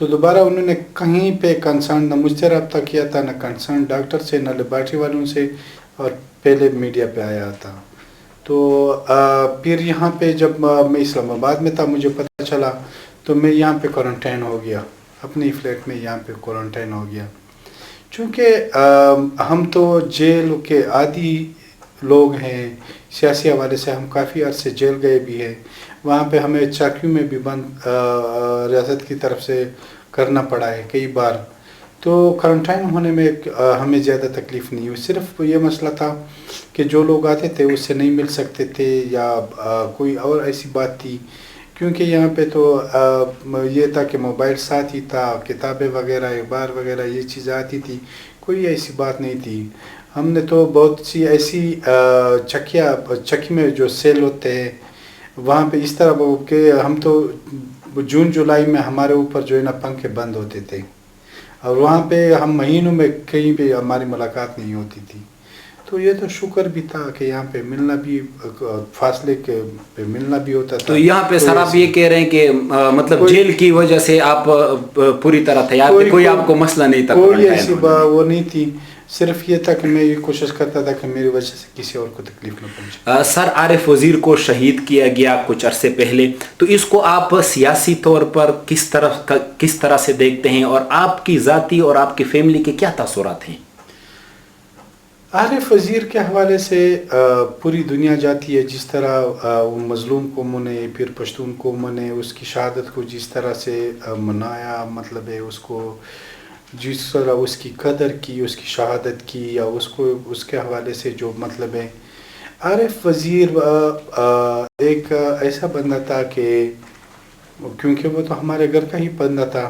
تو دوبارہ انہوں نے کہیں پہ کنسرن نہ مجھ سے رابطہ کیا تھا، نہ کنسرن ڈاکٹر سے، نہ لیبارٹری والوں سے، اور پہلے میڈیا پہ آیا تھا. تو پھر یہاں پہ جب میں اسلام آباد میں تھا مجھے پتہ چلا تو میں یہاں پہ کوارنٹائن ہو گیا، اپنی فلیٹ میں یہاں پہ کوارنٹائن ہو گیا. چونکہ ہم تو جیل کے عادی لوگ ہیں، سیاسی حوالے سے ہم کافی عرصے جیل گئے بھی ہیں، وہاں پہ ہمیں چاکیوں میں بھی بند ریاست کی طرف سے کرنا پڑا ہے کئی بار. تو کوارنٹائن ہونے میں ہمیں زیادہ تکلیف نہیں ہوئی، صرف یہ مسئلہ تھا کہ جو لوگ آتے تھے اس سے نہیں مل سکتے تھے، یا کوئی اور ایسی بات تھی. کیونکہ یہاں پہ تو یہ تھا کہ موبائل ساتھ ہی تھا، کتابیں وغیرہ اخبار وغیرہ یہ چیزیں آتی تھی، کوئی ایسی بات نہیں تھی. ہم نے تو بہت سی ایسی چکی میں جو سیل ہوتے ہیں وہاں پہ اس طرح کہ ہم تو جون جولائی میں ہمارے اوپر جو ہے نا پنکھے بند ہوتے تھے، اور وہاں پہ ہم مہینوں میں کہیں بھی ہماری ملاقات نہیں ہوتی تھی. تو یہ تو شکر بھی تھا کہ یہاں پہ ملنا بھی فاصلے کے پہ ملنا بھی ہوتا تھا. تو یہاں پہ سر آپ یہ کہہ رہے ہیں کہ مطلب جیل کی وجہ سے آپ پوری طرح تیار تھے، کوئی آپ کو مسئلہ نہیں تھا؟ کوئی ایسی وہ نہیں تھی، صرف یہ تھا کہ میں یہ کوشش کرتا تھا کہ میری وجہ سے کسی اور کو تکلیف نہ پہنچے. سر عارف وزیر کو شہید کیا گیا کچھ عرصے پہلے، تو اس کو آپ سیاسی طور پر کس طرح سے دیکھتے ہیں، اور آپ کی ذاتی اور آپ کی فیملی کے کیا تاثرات ہیں؟ عارف وزیر کے حوالے سے پوری دنیا جاتی ہے، جس طرح وہ مظلوم قوموں نے، پھر پشتون قوموں نے اس کی شہادت کو جس طرح سے منایا، مطلب ہے اس کو جس طرح اس کی قدر کی، اس کی شہادت کی، یا اس کے حوالے سے جو مطلب ہے. عارف وزیر ایک ایسا بندہ تھا کہ کیونکہ وہ تو ہمارے گھر کا ہی بندہ تھا،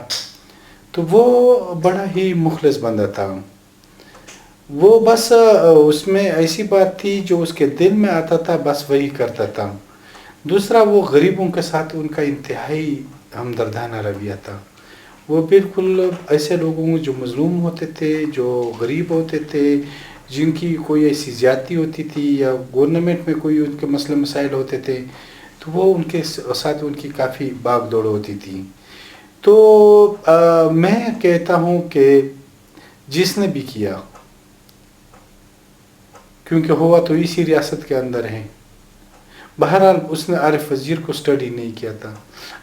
تو وہ بڑا ہی مخلص بندہ تھا. وہ بس اس میں ایسی بات تھی جو اس کے دل میں آتا تھا بس وہی کرتا تھا. دوسرا وہ غریبوں کے ساتھ ان کا انتہائی ہمدردانہ رویہ تھا. وہ بالکل ایسے لوگوں جو مظلوم ہوتے تھے، جو غریب ہوتے تھے، جن کی کوئی ایسی زیادتی ہوتی تھی یا گورنمنٹ میں کوئی ان کے مسئلے مسائل ہوتے تھے، تو وہ ان کے ساتھ ان کی کافی باغ دوڑ ہوتی تھی. تو میں کہتا ہوں کہ جس نے بھی کیا، کیونکہ ہوا تو اسی ریاست کے اندر ہے، بہرحال اس نے عارف وزیر کو سٹڈی نہیں کیا تھا.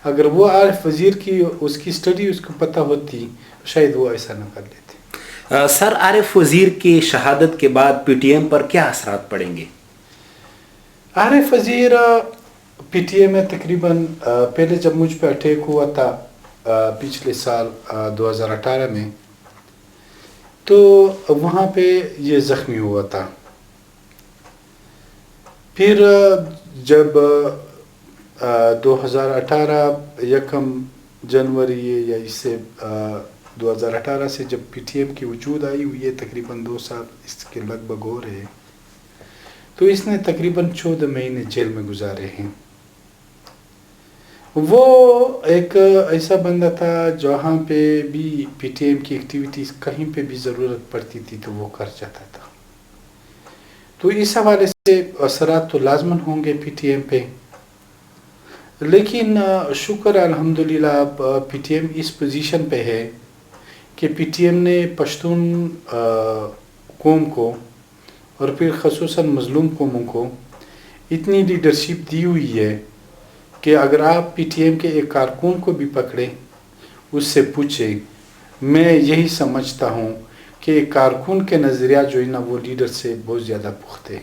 اگر وہ عارف وزیر کی اس کی سٹڈی اس کو پتہ ہوتی شاید وہ ایسا نہ کر لیتے. سر عارف وزیر کی شہادت کے بعد پی ٹی ایم پر کیا اثرات پڑیں گے؟ عارف وزیر پی ٹی ایم میں تقریباً پہلے جب مجھ پہ اٹیک ہوا تھا پچھلے سال 2018 میں، تو وہاں پہ یہ زخمی ہوا تھا. پھر جب 2018 یکم جنوری یا اس سے 2018 سے جب پی ٹی ایم کی وجود آئی ہوئی ہے، تقریباً 2 سال اس کے لگ بھگ ہو رہے ہیں، تو اس نے تقریباً 14 مہینے جیل میں گزارے ہیں. وہ ایک ایسا بندہ تھا جہاں پہ بھی پی ٹی ایم کی ایکٹیویٹیز کہیں پہ بھی ضرورت پڑتی تھی تو وہ کر جاتا تھا. تو اس حوالے سے اثرات تو لازماً ہوں گے پی ٹی ایم پہ، لیکن شکر الحمدللہ پی ٹی ایم اس پوزیشن پہ ہے کہ پی ٹی ایم نے پشتون قوم کو اور پھر خصوصاً مظلوم قوموں کو اتنی لیڈرشپ دی ہوئی ہے کہ اگر آپ پی ٹی ایم کے ایک کارکن کو بھی پکڑیں، اس سے پوچھیں، میں یہی سمجھتا ہوں کہ ایک کارکن کے نظریہ جو ہے نا وہ لیڈر سے بہت زیادہ پختہ ہے.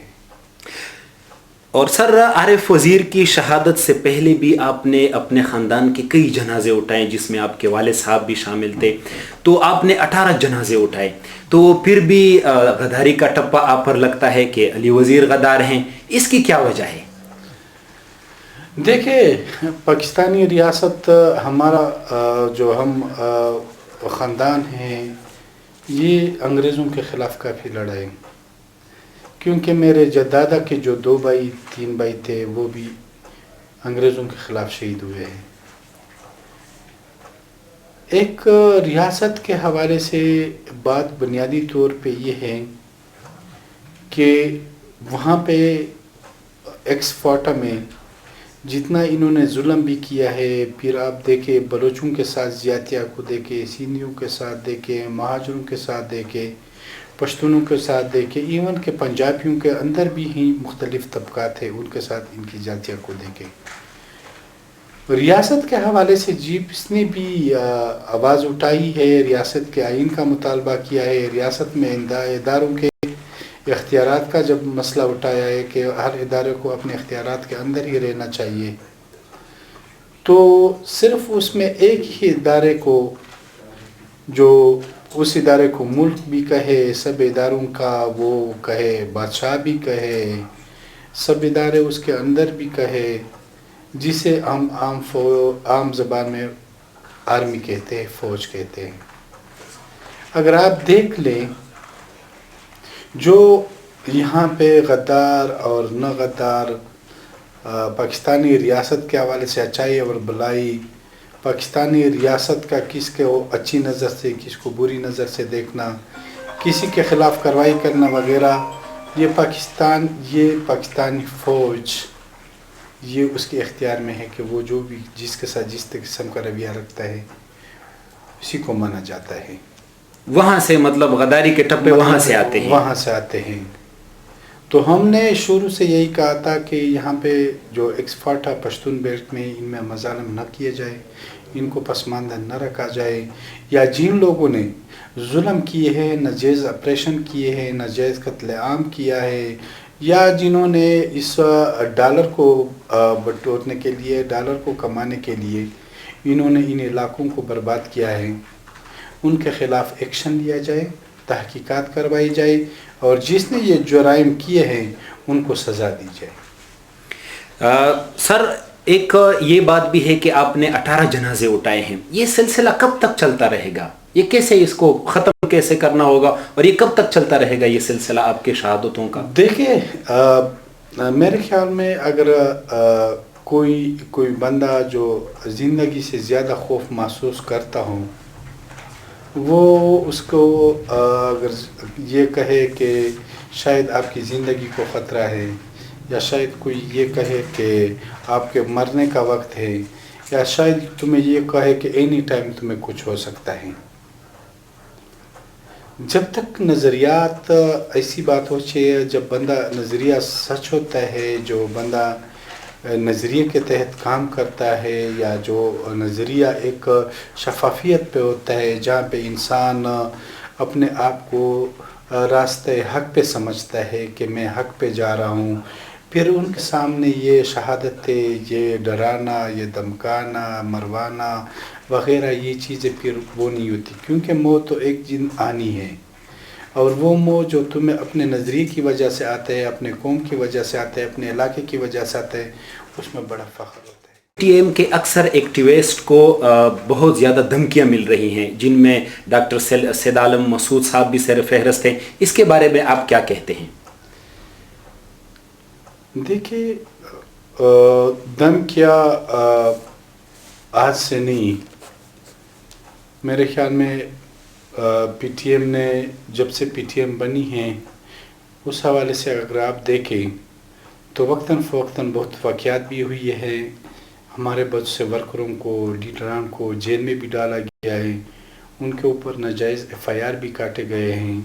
اور سر عارف وزیر کی شہادت سے پہلے بھی آپ نے اپنے خاندان کے کئی جنازے اٹھائے، جس میں آپ کے والد صاحب بھی شامل تھے، تو آپ نے 18 جنازے اٹھائے. تو پھر بھی غداری کا ٹپا آپ پر لگتا ہے کہ علی وزیر غدار ہیں، اس کی کیا وجہ ہے؟ دیکھیں، پاکستانی ریاست ہمارا جو ہم خاندان ہیں، یہ انگریزوں کے خلاف کافی لڑائی، کیونکہ میرے جدادہ کے جو 2 بھائی 3 بھائی تھے وہ بھی انگریزوں کے خلاف شہید ہوئے ہیں. ایک ریاست کے حوالے سے بات بنیادی طور پہ یہ ہے کہ وہاں پہ ایکس فورٹا میں جتنا انہوں نے ظلم بھی کیا ہے. پھر آپ دیکھیں بلوچوں کے ساتھ زیادتیاں کو دیکھیں, سندھیوں کے ساتھ دیکھیں, مہاجروں کے ساتھ دیکھیں, پشتونوں کے ساتھ دیکھیں, ایون کہ پنجابیوں کے اندر بھی ہی مختلف طبقات ہیں, ان کے ساتھ ان کی زیادتیاں کو دیکھیں. ریاست کے حوالے سے جس نے بھی آواز اٹھائی ہے, ریاست کے آئین کا مطالبہ کیا ہے, ریاست میں اداروں کے اختیارات کا جب مسئلہ اٹھایا ہے کہ ہر ادارے کو اپنے اختیارات کے اندر ہی رہنا چاہیے, تو صرف اس میں ایک ہی ادارے کو, جو اس ادارے کو ملک بھی کہے, سب اداروں کا وہ کہے, بادشاہ بھی کہے, سب ادارے اس کے اندر بھی کہے, جسے ہم عام زبان میں آرمی کہتے ہیں, فوج کہتے ہیں. اگر آپ دیکھ لیں جو یہاں پہ غدار اور نہ غدار, پاکستانی ریاست کے حوالے سے اچائی اور بلائی, پاکستانی ریاست کا کس کو اچھی نظر سے کس کو بری نظر سے دیکھنا, کسی کے خلاف کارروائی کرنا وغیرہ, یہ پاکستانی فوج یہ اس کے اختیار میں ہے کہ وہ جو بھی جس کے ساتھ جس قسم کا رویہ رکھتا ہے اسی کو مانا جاتا ہے. وہاں سے مطلب غداری کے ٹپے وہاں سے آتے ہیں. وہاں سے آتے ہیں. تو ہم نے شروع سے یہی کہا تھا کہ یہاں پہ جو ایکسپرٹ پشتون بیلٹ میں ان میں مظالم نہ کیے جائے, ان کو پسماندہ نہ رکھا جائے, یا جن لوگوں نے ظلم کیے ہیں, ناجائز آپریشن کیے ہیں, ناجائز قتل عام کیا ہے, یا جنہوں نے اس ڈالر کو بٹورنے کے لیے, ڈالر کو کمانے کے لیے انہوں نے ان علاقوں کو برباد کیا ہے, ان کے خلاف ایکشن لیا جائے, تحقیقات کروائی جائے, اور جس نے یہ جرائم کیے ہیں ان کو سزا دی جائے. سر ایک یہ بات بھی ہے کہ آپ نے 18 جنازے اٹھائے ہیں, یہ سلسلہ کب تک چلتا رہے گا؟ یہ کیسے اس کو ختم کیسے کرنا ہوگا, اور یہ کب تک چلتا رہے گا یہ سلسلہ آپ کے شہادتوں کا؟ دیکھیں میرے خیال میں اگر کوئی بندہ جو زندگی سے زیادہ خوف محسوس کرتا ہوں, وہ اس کو اگر یہ کہے کہ شاید آپ کی زندگی کو خطرہ ہے, یا شاید کوئی یہ کہے کہ آپ کے مرنے کا وقت ہے, یا شاید تمہیں یہ کہے کہ اینی ٹائم تمہیں کچھ ہو سکتا ہے, جب تک نظریات ایسی بات ہوتی ہے, جب بندہ نظریہ سچ ہوتا ہے, جو بندہ نظریے کے تحت کام کرتا ہے, یا جو نظریہ ایک شفافیت پہ ہوتا ہے, جہاں پہ انسان اپنے آپ کو راستہ حق پہ سمجھتا ہے کہ میں حق پہ جا رہا ہوں, پھر ان کے سامنے یہ شہادتیں, یہ ڈرانا, یہ دمکانا, مروانا وغیرہ یہ چیزیں پھر وہ نہیں ہوتی, کیونکہ موت تو ایک دن آنی ہے, اور وہ موت جو تمہیں اپنے نظریے کی وجہ سے آتا ہے, اپنے قوم کی وجہ سے آتا ہے, اپنے علاقے کی وجہ سے آتا ہے, اس میں بڑا فخر ہوتا ہے. پی ٹی ایم کے اکثر ایکٹیوسٹ کو بہت زیادہ دھمکیاں مل رہی ہیں, جن میں ڈاکٹر سید عالم مسعود صاحب بھی سر فہرست ہیں, اس کے بارے میں آپ کیا کہتے ہیں؟ دیکھیے دھمکیاں آج سے نہیں, میرے خیال میں پی ٹی ایم نے جب سے پی ٹی ایم بنی ہے اس حوالے سے اگر آپ دیکھیں تو وقتاً فوقتاً بہت واقعات بھی ہوئی ہے, ہمارے بہت سے ورکروں کو, لیڈران کو جیل میں بھی ڈالا گیا ہے, ان کے اوپر ناجائز ایف آئی آر بھی کاٹے گئے ہیں,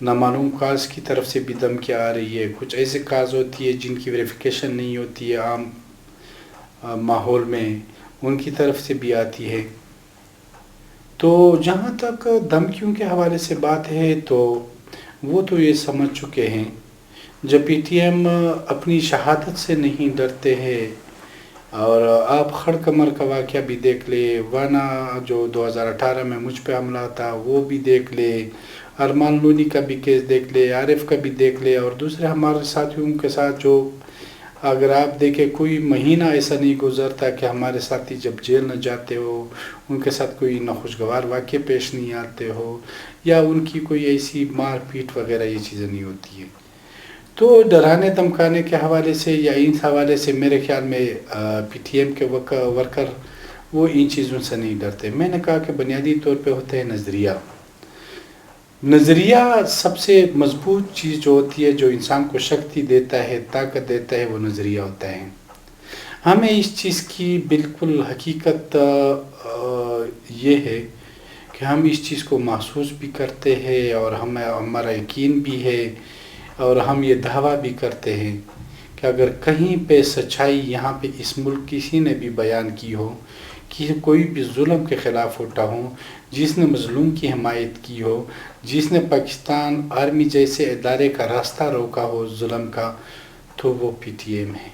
نامعلوم کاز کی طرف سے بھی دھمکیاں آ رہی ہے, کچھ ایسے کاز ہوتی ہے جن کی ویریفیکیشن نہیں ہوتی ہے عام ماحول میں, ان کی طرف سے بھی آتی ہے. تو جہاں تک دھمکیوں کے حوالے سے بات ہے تو وہ تو یہ سمجھ چکے ہیں, جب پی ٹی ایم اپنی شہادت سے نہیں ڈرتے ہیں, اور آپ خڑ کمر کا واقعہ بھی دیکھ لے, وانا جو 2018 میں مجھ پہ حملہ تھا وہ بھی دیکھ لے, ارمان لونی کا بھی کیس دیکھ لے, عارف کا بھی دیکھ لے, اور دوسرے ہمارے ساتھیوں کے ساتھ جو اگر آپ دیکھیں کوئی مہینہ ایسا نہیں گزرتا کہ ہمارے ساتھی جب جیل نہ جاتے ہو, ان کے ساتھ کوئی ناخوشگوار واقعے پیش نہیں آتے ہو, یا ان کی کوئی ایسی مار پیٹ وغیرہ یہ چیزیں نہیں ہوتی ہیں. تو ڈرانے دھمکانے کے حوالے سے یا ان حوالے سے میرے خیال میں پی ٹی ایم کے ورکر وہ ان چیزوں سے نہیں ڈرتے. میں نے کہا کہ بنیادی طور پہ ہوتا ہے نظریہ. نظریہ سب سے مضبوط چیز جو ہوتی ہے, جو انسان کو شکتی دیتا ہے, طاقت دیتا ہے, وہ نظریہ ہوتا ہے. ہمیں اس چیز کی بالکل حقیقت یہ ہے کہ ہم اس چیز کو محسوس بھی کرتے ہیں اور ہمارا یقین بھی ہے اور ہم یہ دعویٰ بھی کرتے ہیں کہ اگر کہیں پہ سچائی یہاں پہ اس ملک کسی نے بھی بیان کی ہو، کہ کوئی بھی ظلم کے خلاف اٹھا ہو، جس نے مظلوم کی حمایت کی ہو، جس نے پاکستان آرمی جیسے ادارے کا راستہ روکا ہو ظلم کا، تو وہ پی ٹی ایم ہے،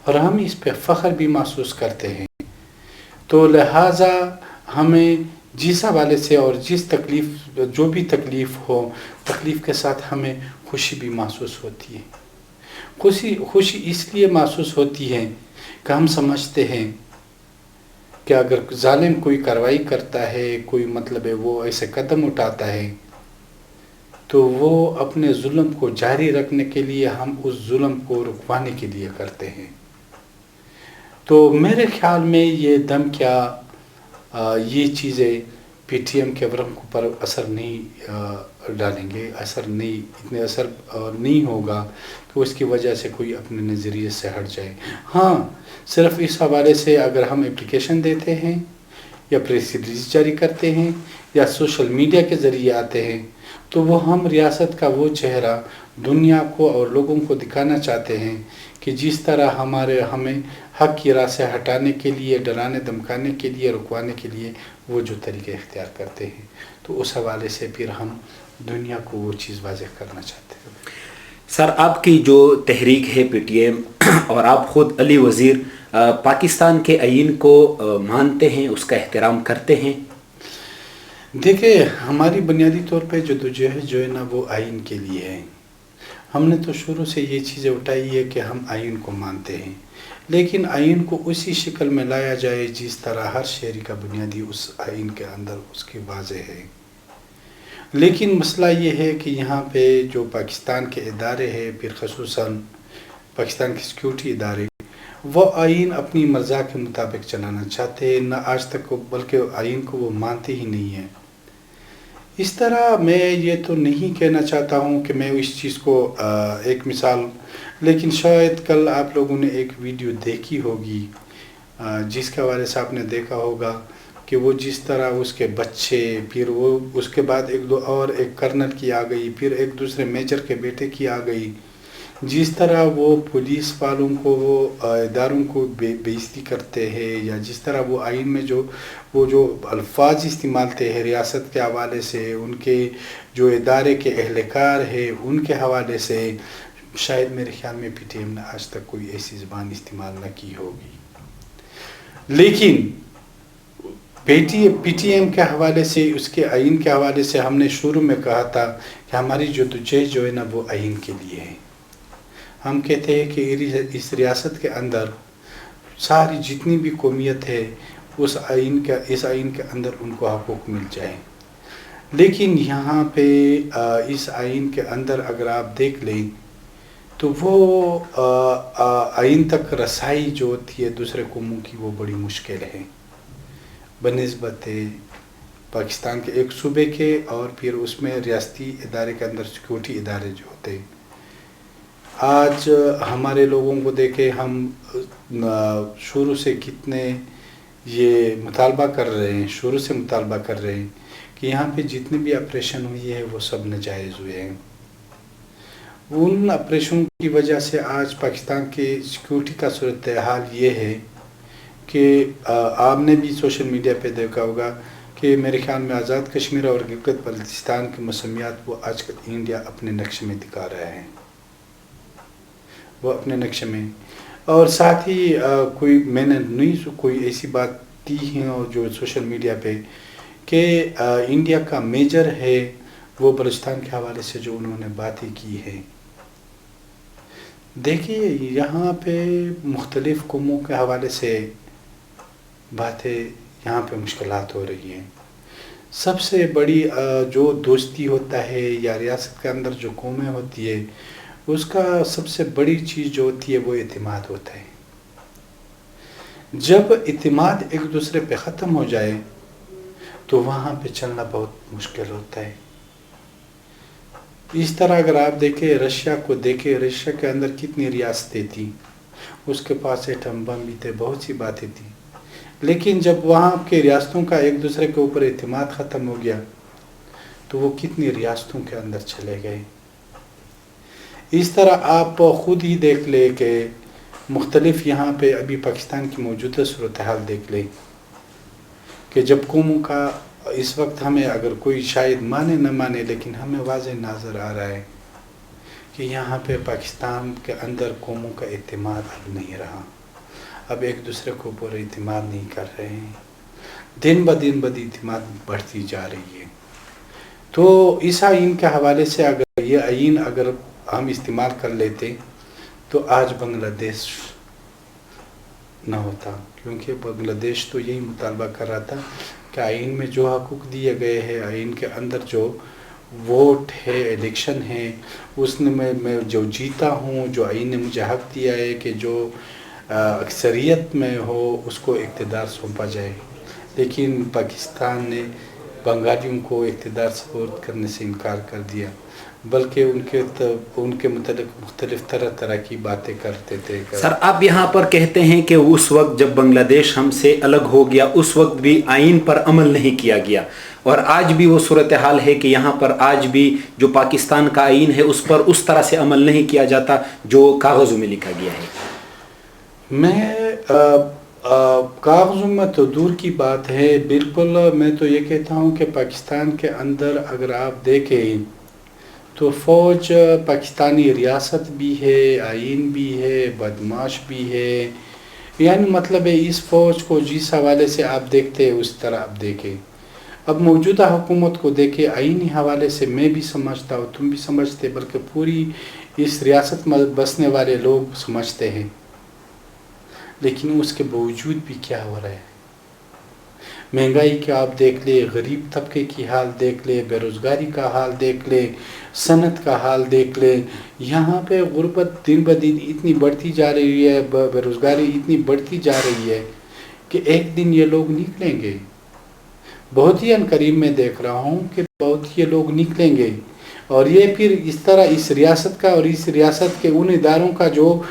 اور ہم اس پہ فخر بھی محسوس کرتے ہیں۔ تو لہٰذا ہمیں جس حوالے سے اور جس تکلیف جو بھی تکلیف ہو، تکلیف کے ساتھ ہمیں خوشی بھی محسوس ہوتی ہے۔ خوشی اس لیے محسوس ہوتی ہے کہ ہم سمجھتے ہیں کہ اگر ظالم کوئی کارروائی کرتا ہے، کوئی مطلب ہے وہ ایسے قدم اٹھاتا ہے، تو وہ اپنے ظلم کو جاری رکھنے کے لیے ہم اس ظلم کو رکوانے کے لیے کرتے ہیں۔ تو میرے خیال میں یہ دم کیا یہ چیزیں پی ٹی ایم کے ورم پر اثر نہیں ڈالیں گے، اتنے اثر نہیں ہوگا کہ اس کی وجہ سے کوئی اپنے نظریے سے ہٹ جائے۔ ہاں، صرف اس حوالے سے اگر ہم اپلیکیشن دیتے ہیں یا پریس ریلیز جاری کرتے ہیں یا سوشل میڈیا کے ذریعے آتے ہیں، تو وہ ہم ریاست کا وہ چہرہ دنیا کو اور لوگوں کو دکھانا چاہتے ہیں کہ جس طرح ہمیں حق کی راہ سے ہٹانے کے لیے، ڈرانے دھمکانے کے لیے، رکوانے کے لیے وہ جو طریقے اختیار کرتے ہیں، تو اس حوالے سے پھر ہم دنیا کو وہ چیز واضح کرنا چاہتے ہیں۔ سر، آپ کی جو تحریک ہے پی ٹی ایم اور آپ خود علی وزیر پاکستان کے آئین کو مانتے ہیں، اس کا احترام کرتے ہیں؟ دیکھیں، ہماری بنیادی طور پہ جدوجہد جو ہے نا وہ آئین کے لیے ہے۔ ہم نے تو شروع سے یہ چیزیں اٹھائی ہے کہ ہم آئین کو مانتے ہیں، لیکن آئین کو اسی شکل میں لایا جائے جس طرح ہر شہری کا بنیادی اس آئین کے اندر اس کی واضح ہے۔ لیکن مسئلہ یہ ہے کہ یہاں پہ جو پاکستان کے ادارے ہیں، پھر خصوصاً پاکستان کے سیکیورٹی ادارے، وہ آئین اپنی مرضی کے مطابق چلانا چاہتے ہیں، نہ آج تک بلکہ آئین کو وہ مانتے ہی نہیں ہیں۔ اس طرح میں یہ تو نہیں کہنا چاہتا ہوں کہ میں اس چیز کو ایک مثال، لیکن شاید کل آپ لوگوں نے ایک ویڈیو دیکھی ہوگی جس کے حوالے سے آپ نے دیکھا ہوگا کہ وہ جس طرح اس کے بچے، پھر وہ اس کے بعد ایک کرنل کی آ گئی، پھر ایک دوسرے میجر کے بیٹے کی آ گئی، جس طرح وہ پولیس والوں کو، وہ اداروں کو بے عزتی کرتے ہیں، یا جس طرح وہ آئین میں وہ جو الفاظ استعمالتے ہیں ریاست کے حوالے سے، ان کے جو ادارے کے اہلکار ہیں ان کے حوالے سے، شاید میرے خیال میں پی ٹی ایم نے آج تک کوئی ایسی زبان استعمال نہ کی ہوگی۔ لیکن پی ٹی ایم کے حوالے سے، اس کے آئین کے حوالے سے ہم نے شروع میں کہا تھا کہ ہماری جدوجہد جو ہے نا وہ آئین کے لیے ہے۔ ہم کہتے ہیں کہ اس ریاست کے اندر ساری جتنی بھی قومیت ہے اس آئین کے اندر ان کو حقوق مل جائیں۔ لیکن یہاں پہ اس آئین کے اندر اگر آپ دیکھ لیں تو وہ آئین تک رسائی جو ہوتی ہے دوسرے قوموں کی، وہ بڑی مشکل ہے بنسبت پاکستان کے ایک صوبے کے، اور پھر اس میں ریاستی ادارے کے اندر سیکیورٹی ادارے جو ہوتے ہیں۔ آج ہمارے لوگوں کو دیکھیں، ہم شروع سے کتنے یہ مطالبہ کر رہے ہیں کہ یہاں پہ جتنے بھی آپریشن ہوئی ہے وہ سب ناجائز ہوئے ہیں۔ ان آپریشنوں کی وجہ سے آج پاکستان کے سیکیورٹی کا صورتحال یہ ہے کہ آپ نے بھی سوشل میڈیا پہ دیکھا ہوگا کہ میرے خیال میں آزاد کشمیر اور گلگت بلتستان کے مسمیات وہ آج کل انڈیا اپنے نقشے میں دکھا رہا ہے، وہ اپنے نقشے میں، اور ساتھ ہی میں نے نہیں کوئی ایسی بات کی ہے جو سوشل میڈیا پہ کہ انڈیا کا میجر ہے وہ بلوچستان کے حوالے سے جو انہوں نے باتیں کی ہے۔ دیکھیے، یہاں پہ مختلف قوموں کے حوالے سے باتیں، یہاں پہ مشکلات ہو رہی ہیں۔ سب سے بڑی جو دوستی ہوتا ہے یا ریاست کے اندر جو قومیں ہوتی ہے، اس کا سب سے بڑی چیز جو ہوتی ہے وہ اعتماد ہوتا ہے۔ جب اعتماد ایک دوسرے پہ ختم ہو جائے تو وہاں پہ چلنا بہت مشکل ہوتا ہے۔ اس طرح اگر آپ دیکھیں، رشیا کو دیکھیں، رشیا کے اندر کتنی ریاستیں تھیں، اس کے پاس ایٹم بم بھی تھے، بہت سی باتیں تھیں. لیکن جب وہاں کے ریاستوں کا ایک دوسرے کے اوپر اعتماد ختم ہو گیا تو وہ کتنی ریاستوں کے اندر چلے گئے. اس طرح آپ خود ہی دیکھ لیں کہ مختلف یہاں پہ ابھی پاکستان کی موجودہ صورتحال دیکھ لیں کہ جب قوموں کا اس وقت ہمیں اگر کوئی شاید مانے نہ مانے لیکن ہمیں واضح نظر آ رہا ہے کہ یہاں پہ پاکستان کے اندر قوموں کا اعتماد اب نہیں رہا. اب ایک دوسرے کے اوپر اعتماد نہیں کر رہے ہیں، دن بدن اعتماد بڑھتی جا رہی ہے. تو اس آئین کے حوالے سے اگر یہ آئین اگر ہم استعمال کر لیتے تو آج بنگلہ دیش نہ ہوتا، کیونکہ بنگلہ دیش تو یہی مطالبہ کر رہا تھا کہ آئین میں جو حقوق دیے گئے ہیں، آئین کے اندر جو ووٹ ہے، الیکشن ہے، اس میں جو جیتا ہوں، جو آئین نے مجھے حق دیا ہے کہ جو اکثریت میں ہو اس کو اقتدار سونپا جائے. لیکن پاکستان نے بنگالیوں کو اقتدار سپورٹ کرنے سے انکار کر دیا، بلکہ ان کے متعلق مختلف طرح کی باتیں کرتے تھے. سر آپ یہاں پر کہتے ہیں کہ اس وقت جب بنگلہ دیش ہم سے الگ ہو گیا اس وقت بھی آئین پر عمل نہیں کیا گیا، اور آج بھی وہ صورتحال ہے کہ یہاں پر آج بھی جو پاکستان کا آئین ہے اس پر اس طرح سے عمل نہیں کیا جاتا جو کاغذوں میں لکھا گیا ہے. میں کاغذوں میں تو دور کی بات ہے، بالکل میں تو یہ کہتا ہوں کہ پاکستان کے اندر اگر آپ دیکھیں تو فوج پاکستانی ریاست بھی ہے، آئین بھی ہے، بدماش بھی ہے. یعنی مطلب ہے اس فوج کو جس حوالے سے آپ دیکھتے ہیں اس طرح آپ دیکھیں. اب موجودہ حکومت کو دیکھیں، آئینی حوالے سے میں بھی سمجھتا ہوں، تم بھی سمجھتے، بلکہ پوری اس ریاست میں بسنے والے لوگ سمجھتے ہیں. لیکن اس کے باوجود بھی کیا ہو رہا ہے؟ مہنگائی کا آپ دیکھ لے، غریب طبقے کی حال دیکھ لے، بے روزگاری کا حال دیکھ لے، صنعت کا حال دیکھ لے. یہاں پہ غربت دن بدن اتنی بڑھتی جا رہی ہے، بے روزگاری اتنی بڑھتی جا رہی ہے کہ ایک دن یہ لوگ نکلیں گے. بہت ہی عنقریب میں دیکھ رہا ہوں کہ بہت یہ لوگ نکلیں گے، اور یہ پھر اس طرح اس ریاست کا اور اس ریاست کے ان اداروں کا جو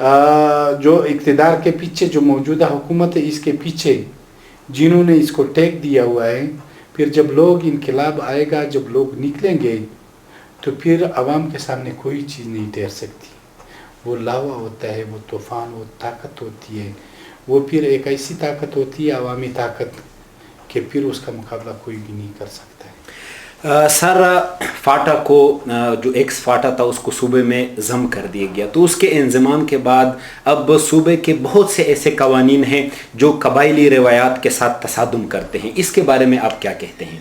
اقتدار کے پیچھے جو موجودہ حکومت ہے اس کے پیچھے جنہوں نے اس کو ٹیک دیا ہوا ہے، پھر جب لوگ انقلاب آئے گا، جب لوگ نکلیں گے تو پھر عوام کے سامنے کوئی چیز نہیں ٹھہر سکتی. وہ لاوا ہوتا ہے، وہ طوفان، وہ طاقت ہوتی ہے، وہ پھر ایک ایسی طاقت ہوتی ہے عوامی طاقت کہ پھر اس کا مقابلہ کوئی بھی نہیں کر سکتا ہے. سر فاٹا کو جو ایکس فاٹا تھا اس کو صوبے میں ضم کر دیا گیا، تو اس کے انضمام کے بعد اب صوبے کے بہت سے ایسے قوانین ہیں جو قبائلی روایات کے ساتھ تصادم کرتے ہیں. اس کے بارے میں آپ کیا کہتے ہیں؟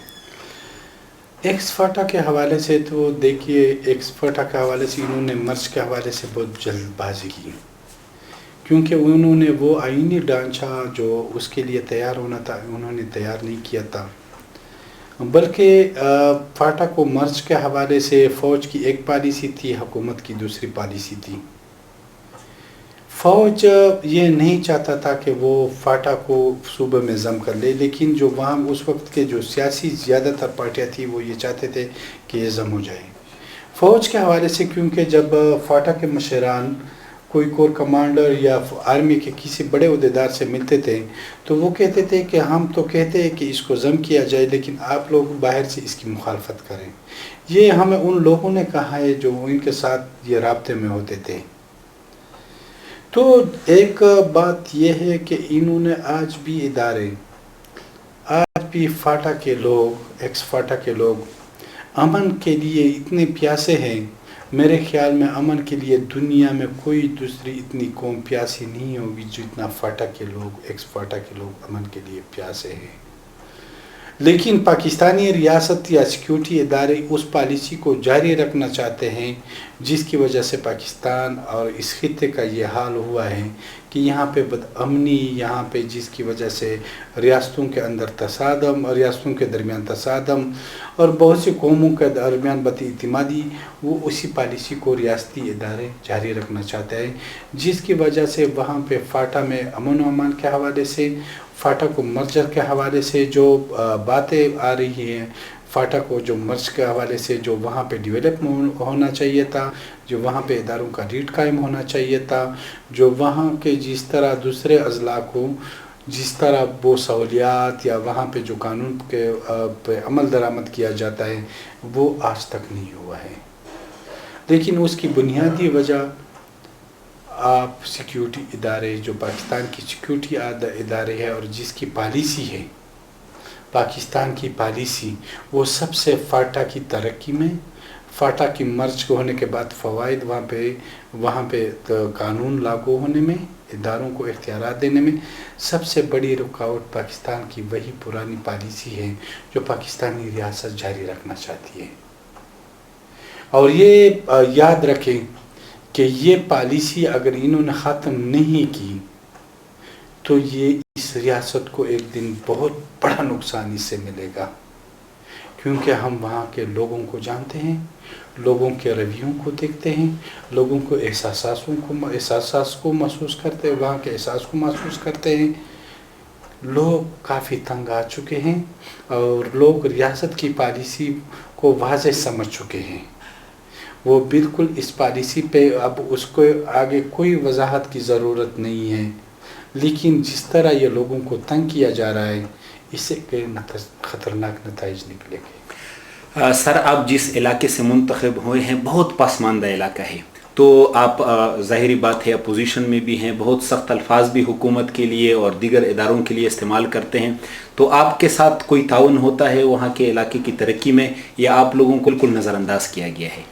ایکس فاٹا کے حوالے سے تو دیکھیے، ایکس فاٹا کے حوالے سے انہوں نے مرچ کے حوالے سے بہت جلد بازی کی، کیونکہ انہوں نے وہ آئینی ڈھانچہ جو اس کے لیے تیار ہونا تھا انہوں نے تیار نہیں کیا تھا، بلکہ فاٹا کو مرچ کے حوالے سے فوج کی ایک پالیسی تھی، حکومت کی دوسری پالیسی تھی. فوج یہ نہیں چاہتا تھا کہ وہ فاٹا کو صوبے میں ضم کر لے، لیکن جو وہاں اس وقت کے جو سیاسی زیادہ تر پارٹیاں تھیں وہ یہ چاہتے تھے کہ یہ ضم ہو جائے. فوج کے حوالے سے کیونکہ جب فاٹا کے مشران کوئی کور کمانڈر یا آرمی کے کسی بڑے عہدیدار سے ملتے تھے تو وہ کہتے تھے کہ ہم تو کہتے ہیں کہ اس کو ضم کیا جائے لیکن آپ لوگ باہر سے اس کی مخالفت کریں. یہ ہمیں ان لوگوں نے کہا ہے جو ان کے ساتھ یہ رابطے میں ہوتے تھے. تو ایک بات یہ ہے کہ انہوں نے آج بھی ادارے، آج بھی فاٹا کے لوگ، ایکس فاٹا کے لوگ امن کے لیے اتنے پیاسے ہیں. میرے خیال میں امن کے لیے دنیا میں کوئی دوسری اتنی قوم پیاسی نہیں ہوگی جتنا فاٹا کے لوگ، ایکس فاٹا کے لوگ امن کے لیے پیاسے ہیں. لیکن پاکستانی ریاست یا سیکیورٹی ادارے اس پالیسی کو جاری رکھنا چاہتے ہیں جس کی وجہ سے پاکستان اور اس خطے کا یہ حال ہوا ہے کہ یہاں پہ بد امنی، یہاں پہ جس کی وجہ سے ریاستوں کے اندر تصادم اور ریاستوں کے درمیان تصادم اور بہت سی قوموں کے درمیان بد اعتمادی، وہ اسی پالیسی کو ریاستی ادارے جاری رکھنا چاہتے ہیں، جس کی وجہ سے وہاں پہ فاٹا میں امن و امان کے حوالے سے، فاٹا کو مرجر کے حوالے سے جو باتیں آ رہی ہیں، فاٹا کو جو مرچ کے حوالے سے جو وہاں پہ ڈیولپ ہونا چاہیے تھا، جو وہاں پہ اداروں کا ریٹ قائم ہونا چاہیے تھا، جو وہاں کے جس طرح دوسرے اضلاع کو جس طرح وہ سہولیات یا وہاں پہ جو قانون کے پہ عمل درآمد کیا جاتا ہے وہ آج تک نہیں ہوا ہے. لیکن اس کی بنیادی وجہ آپ سیکیورٹی ادارے جو پاکستان کی سیکیورٹی ادارے ہے اور جس کی پالیسی ہے پاکستان کی پالیسی، وہ سب سے فاٹا کی ترقی میں، فاٹا کی مرج ہونے کے بعد فوائد وہاں پہ قانون لاگو ہونے میں، اداروں کو اختیارات دینے میں سب سے بڑی رکاوٹ پاکستان کی وہی پرانی پالیسی ہے جو پاکستانی ریاست جاری رکھنا چاہتی ہے. اور یہ یاد رکھیں کہ یہ پالیسی اگر انہوں نے ختم نہیں کی تو یہ اس ریاست کو ایک دن بہت بڑا نقصان اس سے ملے گا، کیونکہ ہم وہاں کے لوگوں کو جانتے ہیں، لوگوں کے رویوں کو دیکھتے ہیں، لوگوں کو احساسات کو محسوس کرتے ہیں، وہاں کے احساس کو محسوس کرتے ہیں. لوگ کافی تنگ آ چکے ہیں اور لوگ ریاست کی پالیسی کو واضح سمجھ چکے ہیں. وہ بالکل اس پالیسی پہ اب اس کو آگے کوئی وضاحت کی ضرورت نہیں ہے، لیکن جس طرح یہ لوگوں کو تنگ کیا جا رہا ہے اس سے کئی خطرناک نتائج نکلیں گے. سر، آپ جس علاقے سے منتخب ہوئے ہیں بہت پسماندہ علاقہ ہے، تو آپ ظاہری بات ہے اپوزیشن میں بھی ہیں، بہت سخت الفاظ بھی حکومت کے لیے اور دیگر اداروں کے لیے استعمال کرتے ہیں، تو آپ کے ساتھ کوئی تعاون ہوتا ہے وہاں کے علاقے کی ترقی میں یا آپ لوگوں کو بالکل نظر انداز کیا گیا ہے؟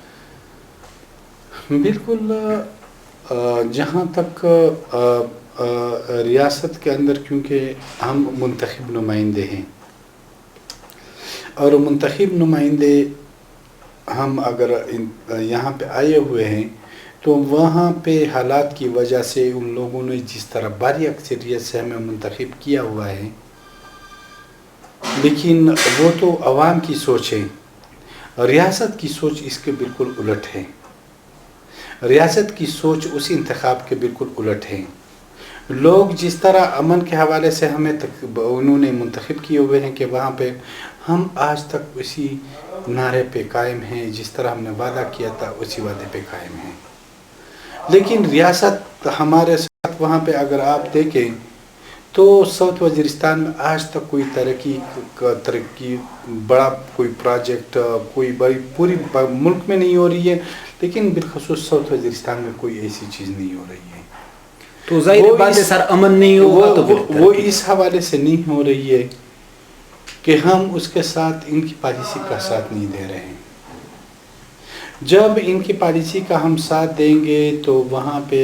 بالکل. جہاں تک ریاست کے اندر، کیونکہ ہم منتخب نمائندے ہیں اور منتخب نمائندے ہم اگر یہاں پہ آئے ہوئے ہیں تو وہاں پہ حالات کی وجہ سے ان لوگوں نے جس طرح بھاری اکثریت سے ہمیں منتخب کیا ہوا ہے، لیکن وہ تو عوام کی سوچ ہے، ریاست کی سوچ اس کے بالکل الٹ ہے. ریاست کی سوچ اس انتخاب کے بالکل الٹ ہے. لوگ جس طرح امن کے حوالے سے ہمیں انہوں نے منتخب کیے ہوئے ہیں کہ وہاں پہ ہم آج تک اسی نعرے پہ قائم ہیں، جس طرح ہم نے وعدہ کیا تھا اسی وعدے پہ قائم ہیں. لیکن ریاست ہمارے ساتھ وہاں پہ اگر آپ دیکھیں تو ساؤتھ وزیرستان میں آج تک کوئی ترقی بڑا کوئی پروجیکٹ کوئی بڑی پوری ملک میں نہیں ہو رہی ہے، لیکن بالخصوص ساؤتھ وزیرستان میں کوئی ایسی چیز نہیں ہو رہی ہے. تو ظاہر بات ہے سر، امن نہیں ہوگا تو وہ اس حوالے سے نہیں ہو رہی ہے کہ ہم اس کے ساتھ ان کی پالیسی کا ساتھ نہیں دے رہے ہیں. جب ان کی پالیسی کا ہم ساتھ دیں گے تو وہاں پہ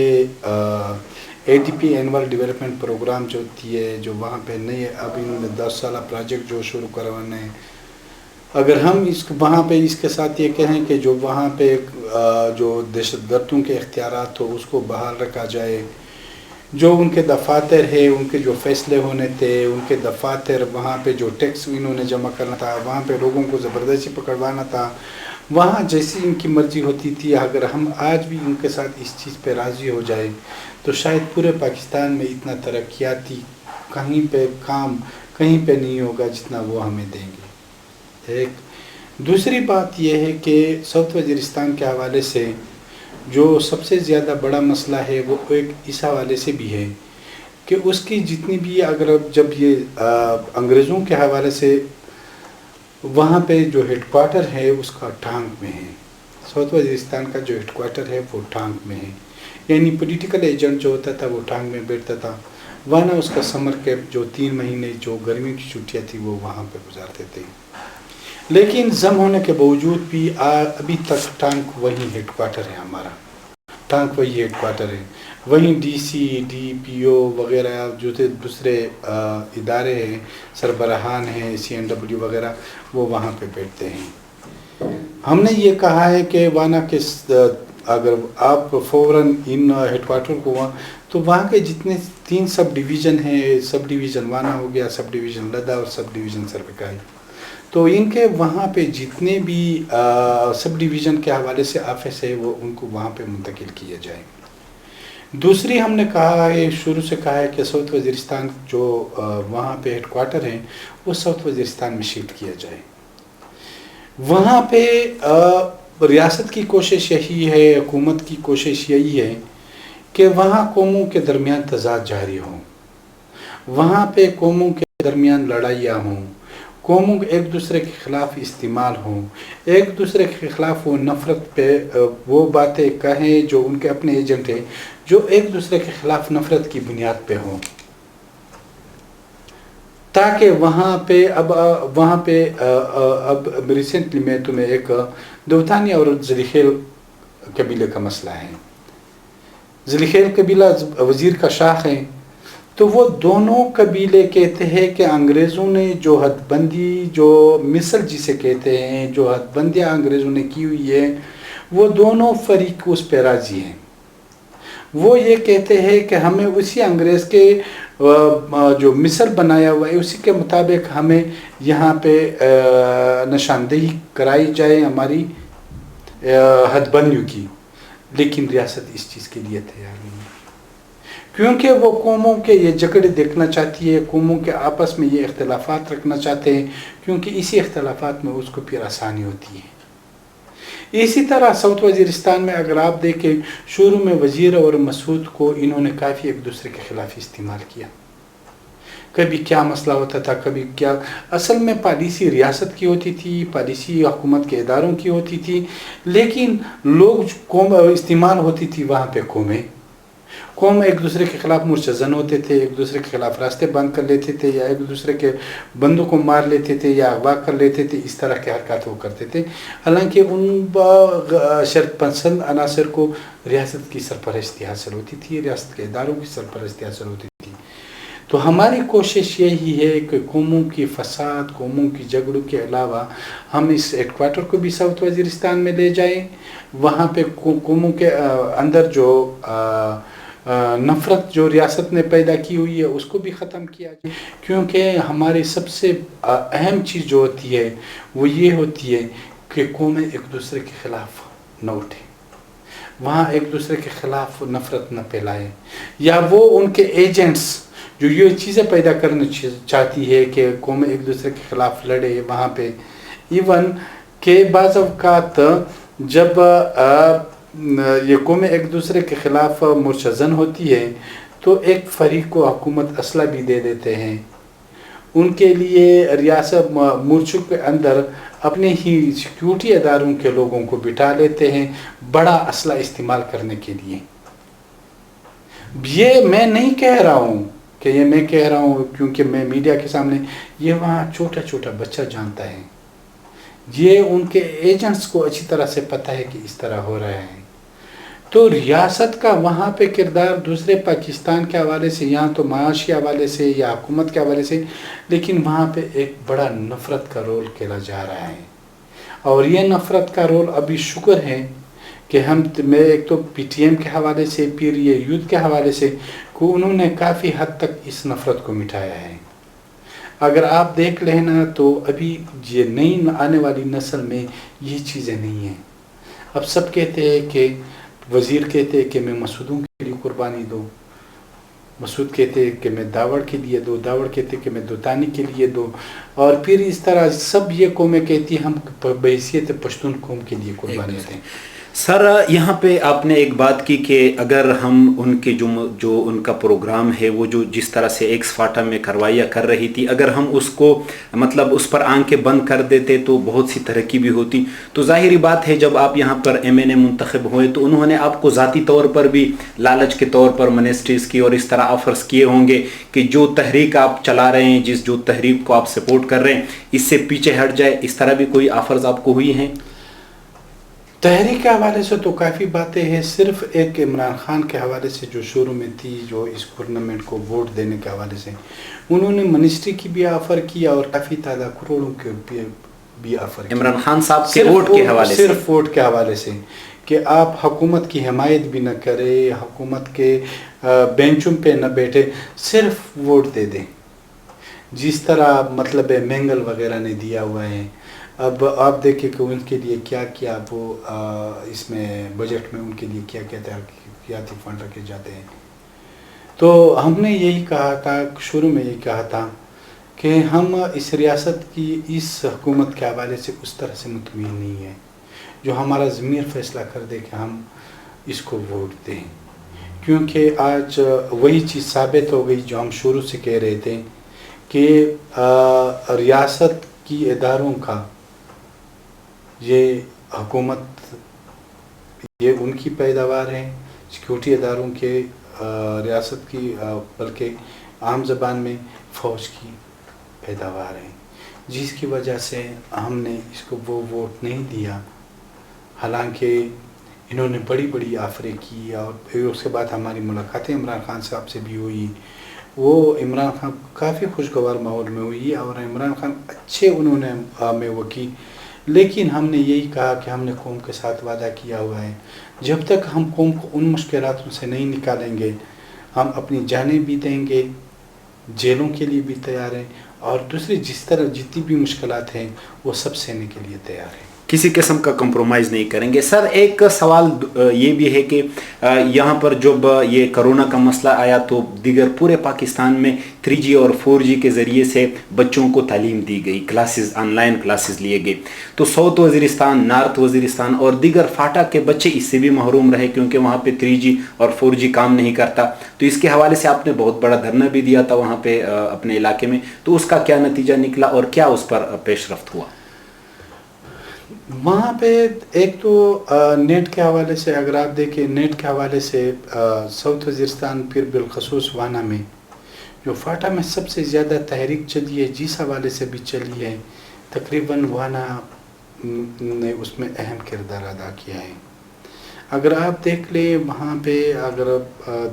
ADP اینول ڈیولپمنٹ پروگرام جو ہے، جو وہاں پہ نئے اب انہوں نے 10 سالہ پروجیکٹ جو شروع کروانا ہے، اگر ہم وہاں پہ اس کے ساتھ یہ کہیں کہ جو وہاں پہ جو دہشت گردوں کے اختیارات ہو اس کو بحال رکھا جائے، جو ان کے دفاتر ہے، ان کے جو فیصلے ہونے تھے، ان کے دفاتر، وہاں پہ جو ٹیکس انہوں نے جمع کرنا تھا، وہاں پہ لوگوں کو زبردستی پکڑوانا تھا، وہاں جیسی ان کی مرضی ہوتی تھی، اگر ہم آج بھی ان کے ساتھ اس چیز پہ راضی ہو جائے تو شاید پورے پاکستان میں اتنا ترقیاتی کہیں پہ نہیں ہوگا جتنا وہ ہمیں دیں گے. ایک دوسری بات یہ ہے کہ ساؤتھ وزیرستان کے حوالے سے جو سب سے زیادہ بڑا مسئلہ ہے وہ ایک اس حوالے سے بھی ہے کہ اس کی جتنی بھی اگر جب یہ انگریزوں کے حوالے سے وہاں پہ جو ہیڈ کوارٹر ہے اس کا ٹانک میں ہے، ساؤتھ وزیرستان کا جو ہیڈ کوارٹر ہے وہ ٹانک میں ہے، یعنی پولیٹیکل ایجنٹ جو ہوتا تھا وہ ٹانک میں بیٹھتا تھا، ورنہ اس کا سمر کیمپ جو 3 مہینے جو گرمی کی چھٹیاں تھی وہ وہاں پہ گزارتے تھے. لیکن ضم ہونے کے باوجود بھی ابھی تک ٹانک وہی ہیڈ کوارٹر ہے، ہمارا ٹانک وہی ہیڈ کوارٹر ہے، وہیں DC DPO وغیرہ جو تھے دوسرے ادارے ہیں، سربراہان ہیں، CNW وغیرہ، وہ وہاں پہ بیٹھتے ہیں. ہم نے یہ کہا ہے کہ وانا کے اگر آپ فوراً ان ہیڈ کوارٹر کو تو وہاں کے جتنے 3 سب ڈویژن ہیں، سب ڈویژن وانا ہو گیا، سب ڈویژن لدا اور سب ڈویژن سربکائی، تو ان کے وہاں پہ جتنے بھی سب ڈویژن کے حوالے سے آفس ہے وہ ان کو وہاں پہ منتقل کیا جائے. دوسری ہم نے کہا ہے، شروع سے کہا ہے کہ ساؤتھ وزیرستان جو وہاں پہ ہیڈ کوارٹر ہیں وہ ساؤتھ وزیرستان میں شفٹ کیا جائے. وہاں پہ ریاست کی کوشش یہی ہے، حکومت کی کوشش یہی ہے کہ وہاں قوموں کے درمیان تضاد جاری ہوں، وہاں پہ قوموں کے درمیان لڑائیاں ہوں، قوموں ایک دوسرے کے خلاف استعمال ہوں، ایک دوسرے کے خلاف وہ نفرت پہ وہ باتیں کہیں جو ان کے اپنے ایجنٹ ہیں، جو ایک دوسرے کے خلاف نفرت کی بنیاد پہ ہوں، تاکہ وہاں پہ اب ریسنٹلی میں تمہیں ایک دوتانی اور زلیخیل قبیلے کا مسئلہ ہے. زلیخیل قبیلہ وزیر کا شاخ ہے، تو وہ دونوں قبیلے کہتے ہیں کہ انگریزوں نے جو حد بندی، جو مثل جسے کہتے ہیں، جو حد بندیاں انگریزوں نے کی ہوئی ہے، وہ دونوں فریق اس پہ راضی ہیں. وہ یہ کہتے ہیں کہ ہمیں اسی انگریز کے جو مثل بنایا ہوا ہے اسی کے مطابق ہمیں یہاں پہ نشاندہی کرائی جائے ہماری حد بندیوں کی، لیکن ریاست اس چیز کے لیے تیار نہیں ہے، کیونکہ وہ قوموں کے یہ جھگڑے دیکھنا چاہتی ہے، قوموں کے آپس میں یہ اختلافات رکھنا چاہتے ہیں، کیونکہ اسی اختلافات میں اس کو پھر آسانی ہوتی ہے. اسی طرح ساؤتھ وزیرستان میں اگر آپ دیکھیں، شروع میں وزیر اور مسعود کو انہوں نے کافی ایک دوسرے کے خلاف استعمال کیا. کبھی کیا مسئلہ ہوتا تھا، کبھی کیا، اصل میں پالیسی ریاست کی ہوتی تھی، پالیسی حکومت کے اداروں کی ہوتی تھی، لیکن لوگ قوم استعمال ہوتی تھی وہاں پہ قوم ایک دوسرے کے خلاف مرتزن ہوتے تھے، ایک دوسرے کے خلاف راستے بند کر لیتے تھے، یا ایک دوسرے کے بندوں کو مار لیتے تھے یا اغوا کر لیتے تھے. اس طرح کے حرکات وہ کرتے تھے، حالانکہ ان شرط پسند عناصر کو ریاست کی سرپرستی حاصل ہوتی تھی، ریاست کے اداروں کی سرپرستی حاصل ہوتی تھی. تو ہماری کوشش یہی ہے کہ قوموں کی فساد، قوموں کی جھگڑوں کے علاوہ ہم اس ہیڈ کوارٹر کو بھی ساؤتھ وزیرستان میں لے جائیں، وہاں پہ قوموں کے اندر جو نفرت جو ریاست نے پیدا کی ہوئی ہے اس کو بھی ختم کیا جائے. کیونکہ ہماری سب سے اہم چیز جو ہوتی ہے وہ یہ ہوتی ہے کہ قومیں ایک دوسرے کے خلاف نہ اٹھیں، وہاں ایک دوسرے کے خلاف نفرت نہ پھیلائیں، یا وہ ان کے ایجنٹس جو یہ چیزیں پیدا کرنا چاہتی ہے کہ قومیں ایک دوسرے کے خلاف لڑے. وہاں پہ ایون کہ بعض اوقات جب یہ قومیں ایک دوسرے کے خلاف مرتزن ہوتی ہے تو ایک فریق کو حکومت اسلحہ بھی دے دیتے ہیں، ان کے لیے ریاست مورچوں کے اندر اپنے ہی سیکیورٹی اداروں کے لوگوں کو بٹھا لیتے ہیں بڑا اسلحہ استعمال کرنے کے لیے. یہ میں نہیں کہہ رہا ہوں کہ یہ میں کہہ رہا ہوں کیونکہ میں میڈیا کے سامنے، یہ وہاں چھوٹا چھوٹا بچہ جانتا ہے، یہ ان کے ایجنٹس کو اچھی طرح سے پتہ ہے کہ اس طرح ہو رہا ہے. تو ریاست کا وہاں پہ کردار دوسرے پاکستان کے حوالے سے، یہاں تو معاشی حوالے سے یا حکومت کے حوالے سے، لیکن وہاں پہ ایک بڑا نفرت کا رول کھیلا جا رہا ہے. اور یہ نفرت کا رول ابھی شکر ہے کہ میں ایک تو پی ٹی ایم کے حوالے سے، پھر یہ یوتھ کے حوالے سے، کہ انہوں نے کافی حد تک اس نفرت کو مٹایا ہے. اگر آپ دیکھ لیں نا تو ابھی یہ نئی آنے والی نسل میں یہ چیزیں نہیں ہیں. اب سب کہتے ہیں کہ وزیر کہتے ہیں کہ میں مسعودوں کے لیے قربانی دو، مسعود کہتے ہیں کہ میں داوڑ کے لیے دو، داوڑ کہتے ہیں کہ میں دوتانی کے لیے دو، اور پھر اس طرح سب یہ قومیں کہتی ہیں ہم بحیثیت پشتون قوم کے لیے قربانی دیں. سر یہاں پہ آپ نے ایک بات کی کہ اگر ہم ان کے جو ان کا پروگرام ہے وہ جو جس طرح سے ایکس فاٹا میں کارروائیاں کر رہی تھی، اگر ہم اس کو مطلب اس پر آنکھیں بند کر دیتے تو بہت سی ترقی بھی ہوتی. تو ظاہری بات ہے جب آپ یہاں پر ایم این اے منتخب ہوئے تو انہوں نے آپ کو ذاتی طور پر بھی لالچ کے طور پر منسٹریز کی اور اس طرح آفرز کیے ہوں گے کہ جو تحریک آپ چلا رہے ہیں، جو تحریک کو آپ سپورٹ کر رہے ہیں اس سے پیچھے ہٹ جائے، اس طرح بھی کوئی آفرز آپ کو ہوئی ہیں؟ تحریک کے حوالے سے تو کافی باتیں ہیں. صرف ایک عمران خان کے حوالے سے جو شروع میں تھی، جو اس ٹورنامنٹ کو ووٹ دینے کے حوالے سے انہوں نے منسٹری کی بھی آفر کیا اور کافی تعداد کروڑوں کے بھی آفر کیا. عمران خان صاحب کے ووٹ کے حوالے سے، صرف ووٹ کے حوالے سے کہ آپ حکومت کی حمایت بھی نہ کرے، حکومت کے بینچوں پہ نہ بیٹھے، صرف ووٹ دے دیں. جس طرح مطلب مینگل وغیرہ نے دیا ہوا ہے. اب آپ دیکھیں کہ ان کے لیے کیا کیا وہ اس میں بجٹ میں ان کے لیے کیا کیا ترقیاتی فنڈ رکھے جاتے ہیں. تو ہم نے یہی کہا تھا، شروع میں یہی کہا تھا کہ ہم اس ریاست کی اس حکومت کے حوالے سے اس طرح سے مطمئن نہیں ہیں جو ہمارا ضمیر فیصلہ کر دے کہ ہم اس کو ووٹ دیں، کیونکہ آج وہی چیز ثابت ہو گئی جو ہم شروع سے کہہ رہے تھے کہ ریاست کی اداروں کا یہ حکومت یہ ان کی پیداوار ہے، سیکورٹی اداروں کے ریاست کی بلکہ عام زبان میں فوج کی پیداوار ہے، جس کی وجہ سے ہم نے اس کو وہ ووٹ نہیں دیا، حالانکہ انہوں نے بڑی بڑی آفریں کی اور پھر اس کے بعد ہماری ملاقاتیں عمران خان صاحب سے بھی ہوئی، وہ عمران خان کافی خوشگوار ماحول میں ہوئی اور عمران خان اچھے انہوں نے ہمیں وہ کی، لیکن ہم نے یہی کہا کہ ہم نے قوم کے ساتھ وعدہ کیا ہوا ہے، جب تک ہم قوم کو ان مشکلاتوں سے نہیں نکالیں گے ہم اپنی جانیں بھی دیں گے، جیلوں کے لیے بھی تیار ہیں، اور دوسری جس طرح جتنی بھی مشکلات ہیں وہ سب سہنے کے لیے تیار ہیں، کسی قسم کا کمپرومائز نہیں کریں گے۔ سر ایک سوال یہ بھی ہے کہ یہاں پر جب یہ کرونا کا مسئلہ آیا تو دیگر پورے پاکستان میں 3G اور 4G کے ذریعے سے بچوں کو تعلیم دی گئی، کلاسز آن لائن کلاسز لیے گئے، تو ساؤتھ وزیرستان، نارتھ وزیرستان اور دیگر فاٹا کے بچے اس سے بھی محروم رہے کیونکہ وہاں پہ 3G اور 4G کام نہیں کرتا، تو اس کے حوالے سے آپ نے بہت بڑا دھرنا بھی دیا تھا وہاں پہ اپنے علاقے میں، تو اس کا کیا نتیجہ نکلا اور کیا اس پر پیش رفت ہوا؟ وہاں پہ ایک تو نیٹ کے حوالے سے اگر آپ دیکھیں، نیٹ کے حوالے سے ساؤتھ وزیرستان پھر بالخصوص وانا میں جو فاٹا میں سب سے زیادہ تحریک چلی ہے، جس حوالے سے بھی چلی ہے، تقریباً وانا نے اس میں اہم کردار ادا کیا ہے۔ اگر آپ دیکھ لیں وہاں پہ اگر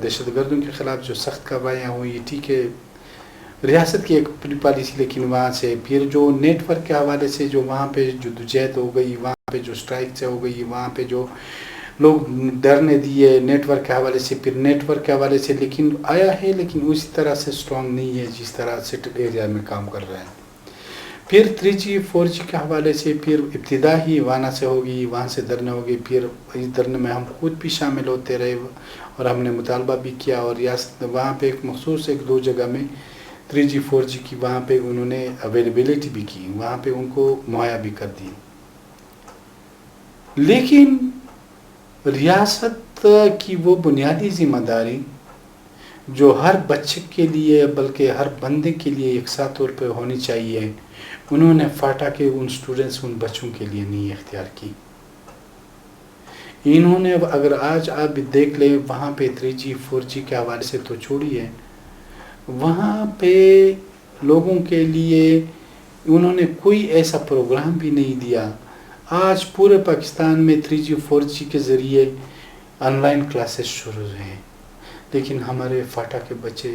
دہشت گردوں کے خلاف جو سخت کارروائیاں ہوئی، ٹھیک ہے ریاست کی ایک پالیسی، لیکن وہاں سے پھر جو نیٹ ورک کے حوالے سے جو وہاں پہ جو جدوجہد ہو گئی، وہاں پہ جو اسٹرائک سے ہو گئی، وہاں پہ جو لوگ ڈرنے دیے نیٹ ورک کے حوالے سے، پھر نیٹ ورک کے حوالے سے لیکن آیا ہے، لیکن اسی طرح سے اسٹرانگ نہیں ہے جس طرح سٹل ایریا میں کام کر رہا ہے۔ پھر 3G 4G کے حوالے سے پھر ابتدا ہی وانا سے ہوگی، وہاں سے دھرنے ہوگی، پھر اس دھرنے میں ہم خود بھی شامل ہوتے رہے اور ہم نے مطالبہ بھی کیا، اور ریاست وہاں پہ ایک مخصوص 1-2 جگہ میں 3G 4G کی وہاں پہ انہوں نے اویلیبلٹی بھی کی، وہاں پہ ان کو مہیا بھی کر دی، لیکن ریاست کی وہ بنیادی ذمہ داری جو ہر بچے کے لیے بلکہ ہر بندے کے لیے یکساں طور پہ ہونی چاہیے، انہوں نے فاٹا کے ان سٹوڈنٹس، ان بچوں کے لیے نہیں اختیار کی۔ انہوں نے اگر آج آپ دیکھ لیں وہاں پہ 3G 4G کے حوالے سے تو چھوڑیے، وہاں پہ لوگوں کے لیے انہوں نے کوئی ایسا پروگرام بھی نہیں دیا۔ آج پورے پاکستان میں 3G 4G کے ذریعے آن لائن کلاسز شروع ہیں، لیکن ہمارے فاٹا کے بچے،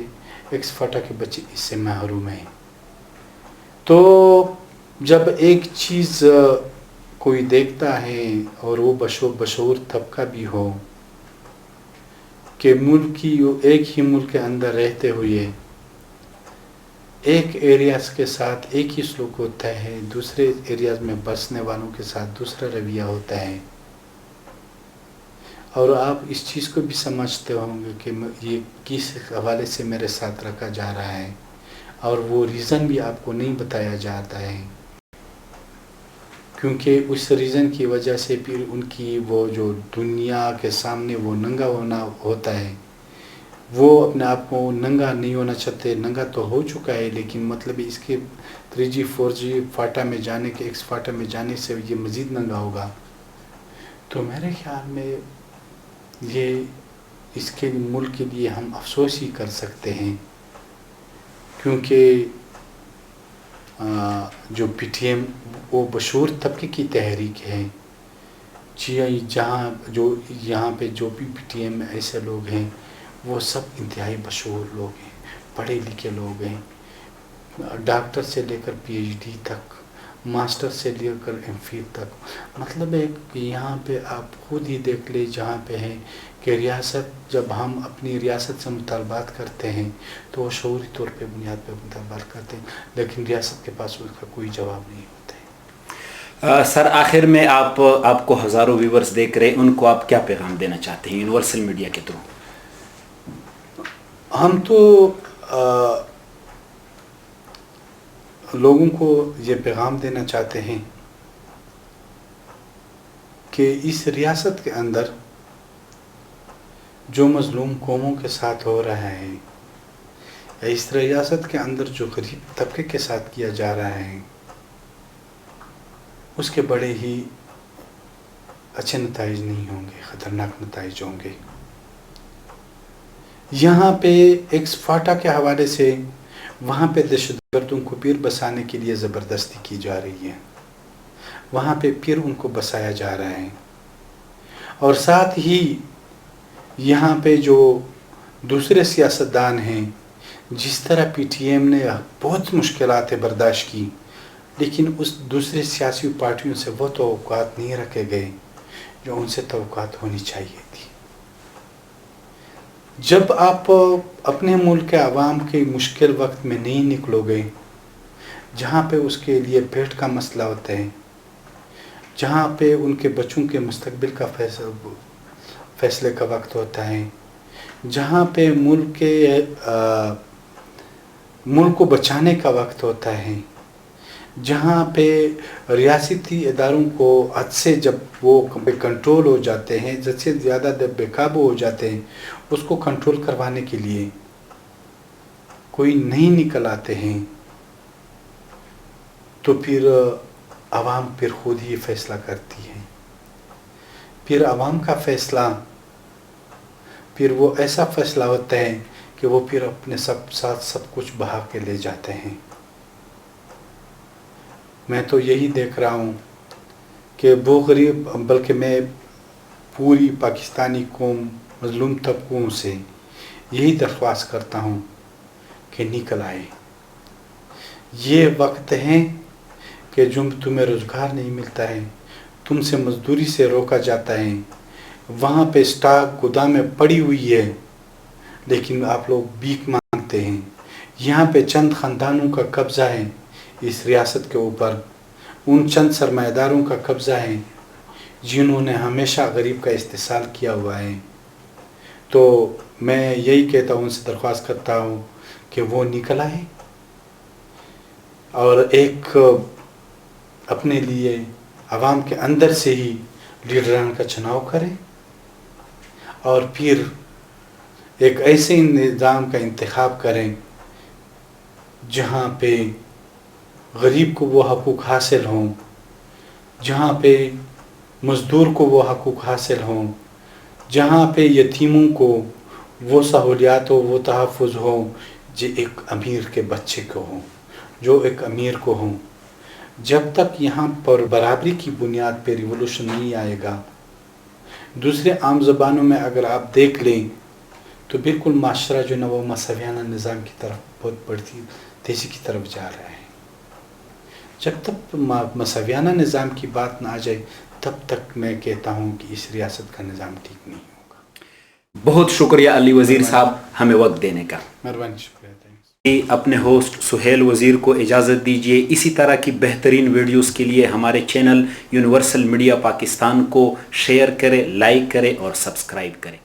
ایکس فاٹا کے بچے اس سے محروم ہیں۔ تو جب ایک چیز کوئی دیکھتا ہے اور وہ بشعور طبقہ بھی ہو کہ ملک کی ایک ہی ملک کے اندر رہتے ہوئے ایک ایریاز کے ساتھ ایک ہی سلوک ہوتا ہے، دوسرے ایریاز میں بسنے والوں کے ساتھ دوسرا رویہ ہوتا ہے، اور آپ اس چیز کو بھی سمجھتے ہوں گے کہ یہ کس حوالے سے میرے ساتھ رکھا جا رہا ہے، اور وہ ریزن بھی آپ کو نہیں بتایا جاتا ہے، کیونکہ اس ریزن کی وجہ سے پھر ان کی وہ جو دنیا کے سامنے وہ ننگا ہونا ہوتا ہے، وہ اپنے آپ کو ننگا نہیں ہونا چاہتے، ننگا تو ہو چکا ہے، لیکن مطلب اس کے 3G 4G فاٹا میں جانے کے، ایکس فاٹا میں جانے سے یہ مزید ننگا ہوگا۔ تو میرے خیال میں یہ اس کے ملک کے لیے ہم افسوس ہی کر سکتے ہیں، کیونکہ جو پی ٹی ایم وہ بشعور طبقے کی تحریک ہے، جہاں جو یہاں پہ جو بھی پی ٹی ایم میں ایسے لوگ ہیں وہ سب انتہائی بشعور لوگ ہیں، پڑھے لکھے لوگ ہیں، ڈاکٹر سے لے کر PhD تک، ماسٹر سے لے کر MPhil تک، مطلب ہے کہ یہاں پہ آپ خود ہی دیکھ لیں جہاں پہ ہے کہ ریاست، جب ہم اپنی ریاست سے مطالبات کرتے ہیں تو وہ شعوری طور پہ بنیاد پہ مطالبات کرتے ہیں، لیکن ریاست کے پاس اس کا کوئی جواب نہیں ہوتا ہے۔ سر آخر میں آپ کو ہزاروں ویورز دیکھ رہے ہیں، ان کو آپ کیا پیغام دینا چاہتے ہیں یونیورسل میڈیا کے تھرو؟ ہم تو لوگوں کو یہ پیغام دینا چاہتے ہیں کہ اس ریاست کے اندر جو مظلوم قوموں کے ساتھ ہو رہا ہے یا اس ریاست کے اندر جو غریب طبقے کے ساتھ کیا جا رہا ہے اس کے بڑے ہی اچھے نتائج نہیں ہوں گے، خطرناک نتائج ہوں گے۔ یہاں پہ ایکس فاٹا کے حوالے سے وہاں پہ دہشت گردوں کو پیر بسانے کے لیے زبردستی کی جا رہی ہے، وہاں پہ پیر ان کو بسایا جا رہا ہے، اور ساتھ ہی یہاں پہ جو دوسرے سیاستدان ہیں، جس طرح پی ٹی ایم نے بہت مشکلات برداشت کی، لیکن اس دوسرے سیاسی پارٹیوں سے وہ توقعات نہیں رکھے گئے جو ان سے توقعات ہونی چاہیے تھی۔ جب آپ اپنے ملک کے عوام کے مشکل وقت میں نہیں نکلو گے، جہاں پہ اس کے لیے پیٹ کا مسئلہ ہوتا ہے، جہاں پہ ان کے بچوں کے مستقبل کا فیصلے کا وقت ہوتا ہے، جہاں پہ ملک کو بچانے کا وقت ہوتا ہے، جہاں پہ ریاستی اداروں کو حد سے جب وہ بے کنٹرول ہو جاتے ہیں، جب سے زیادہ بے قابو ہو جاتے ہیں، اس کو کنٹرول کروانے کے لیے کوئی نہیں نکل آتے ہیں، تو پھر عوام پھر خود ہی فیصلہ کرتی ہے۔ پھر عوام کا فیصلہ پھر وہ ایسا فیصلہ ہوتا ہے کہ وہ پھر اپنے ساتھ سب کچھ بہا کے لے جاتے ہیں۔ میں تو یہی دیکھ رہا ہوں کہ وہ غریب، بلکہ میں پوری پاکستانی قوم مظلوم طبقوں سے یہی درخواست کرتا ہوں کہ نکل آئے۔ یہ وقت ہے کہ جو تمہیں روزگار نہیں ملتا ہے، تم سے مزدوری سے روکا جاتا ہے، وہاں پہ اسٹاک گودام میں پڑی ہوئی ہے، لیکن آپ لوگ بھیک مانگتے ہیں۔ یہاں پہ چند خاندانوں کا قبضہ ہے اس ریاست کے اوپر، ان چند سرمایہ داروں کا قبضہ ہے جنہوں نے ہمیشہ غریب کا استحصال کیا ہوا ہے۔ تو میں یہی کہتا ہوں، ان سے درخواست کرتا ہوں کہ وہ نکل آئے اور ایک اپنے لیے عوام کے اندر سے ہی لیڈران کا چناؤ کریں، اور پھر ایک ایسے نظام کا انتخاب کریں جہاں پہ غریب کو وہ حقوق حاصل ہوں، جہاں پہ مزدور کو وہ حقوق حاصل ہوں، جہاں پہ یتیموں کو وہ سہولیات ہو، وہ تحفظ ہو جو ایک امیر کے بچے کو ہوں، جو ایک امیر کو ہوں۔ جب تک یہاں پر برابری کی بنیاد پہ ریولوشن نہیں آئے گا، دوسرے عام زبانوں میں اگر آپ دیکھ لیں تو بالکل معاشرہ جو ہے وہ مساویانہ نظام کی طرف بہت بڑی تیزی کی طرف جا رہا ہے۔ جب تک مساویانہ نظام کی بات نہ آ جائے، تب تک میں کہتا ہوں کہ اس ریاست کا نظام ٹھیک نہیں ہوگا۔ بہت شکریہ علی وزیر صاحب ہمیں وقت دینے کا۔ مہربانی، شکریہ۔ اپنے ہوسٹ سہیل وزیر کو اجازت دیجیے۔ اسی طرح کی بہترین ویڈیوز کے لیے ہمارے چینل یونیورسل میڈیا پاکستان کو شیئر کریں، لائک کریں اور سبسکرائب کریں۔